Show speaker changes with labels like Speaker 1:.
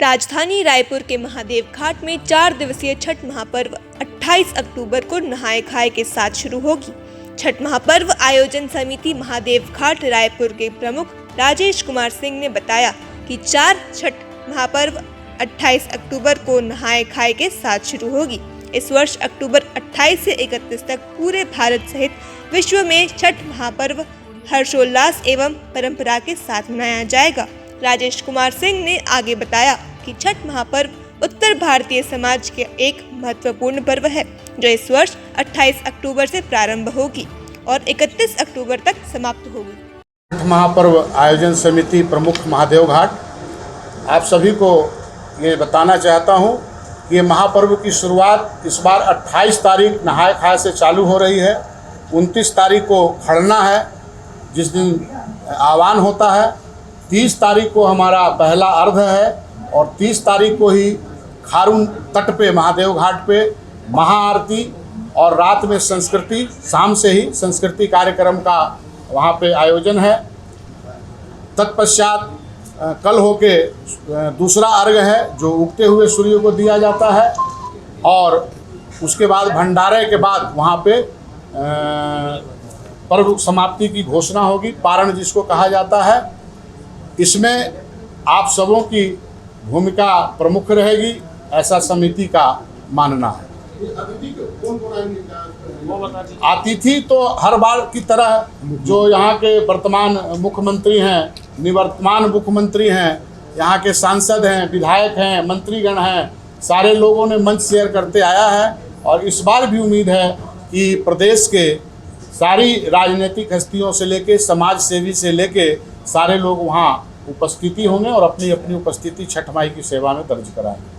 Speaker 1: राजधानी रायपुर के महादेव घाट में 4 दिवसीय छठ महापर्व 28 अक्टूबर को नहाय खाए के साथ शुरू होगी। छठ महापर्व आयोजन समिति महादेव घाट रायपुर के प्रमुख राजेश कुमार सिंह ने बताया कि 4 छठ महापर्व 28 अक्टूबर को नहाय खाए के साथ शुरू होगी। इस वर्ष अक्टूबर 28 से 31 तक पूरे भारत सहित विश्व में छठ महापर्व हर्षोल्लास एवं परंपरा के साथ मनाया जाएगा। राजेश कुमार सिंह ने आगे बताया कि छठ महापर्व उत्तर भारतीय समाज के एक महत्वपूर्ण पर्व है, जो इस वर्ष 28 अक्टूबर से प्रारंभ होगी और 31 अक्टूबर तक समाप्त होगी।
Speaker 2: छठ महापर्व आयोजन समिति प्रमुख महादेव घाट, आप सभी को ये बताना चाहता हूँ कि ये महापर्व की शुरुआत इस बार 28 तारीख नहाय खाए से चालू हो रही है। 29 तारीख को खड़ना है, जिस दिन आह्वान होता है। 30 तारीख को हमारा पहला अर्घ है और 30 तारीख को ही खारून तट पे महादेव घाट पे महाआरती और रात में संस्कृति, शाम से ही संस्कृति कार्यक्रम का वहाँ पे आयोजन है। तत्पश्चात कल होके दूसरा अर्घ है जो उगते हुए सूर्य को दिया जाता है और उसके बाद भंडारे के बाद वहाँ पे पर्व समाप्ति की घोषणा होगी, पारण जिसको कहा जाता है। इसमें आप सबों की भूमिका प्रमुख रहेगी, ऐसा समिति का मानना है। अतिथि तो हर बार की तरह जो यहाँ के वर्तमान मुख्यमंत्री हैं, निवर्तमान मुख्यमंत्री हैं, यहाँ के सांसद हैं, विधायक हैं, मंत्रीगण हैं, सारे लोगों ने मंच शेयर करते आया है और इस बार भी उम्मीद है कि प्रदेश के सारी राजनीतिक हस्तियों से लेके समाज सेवी से लेके सारे लोग वहाँ उपस्थिति होंगे और अपनी अपनी उपस्थिति छठ माई की सेवा में दर्ज कराएंगे।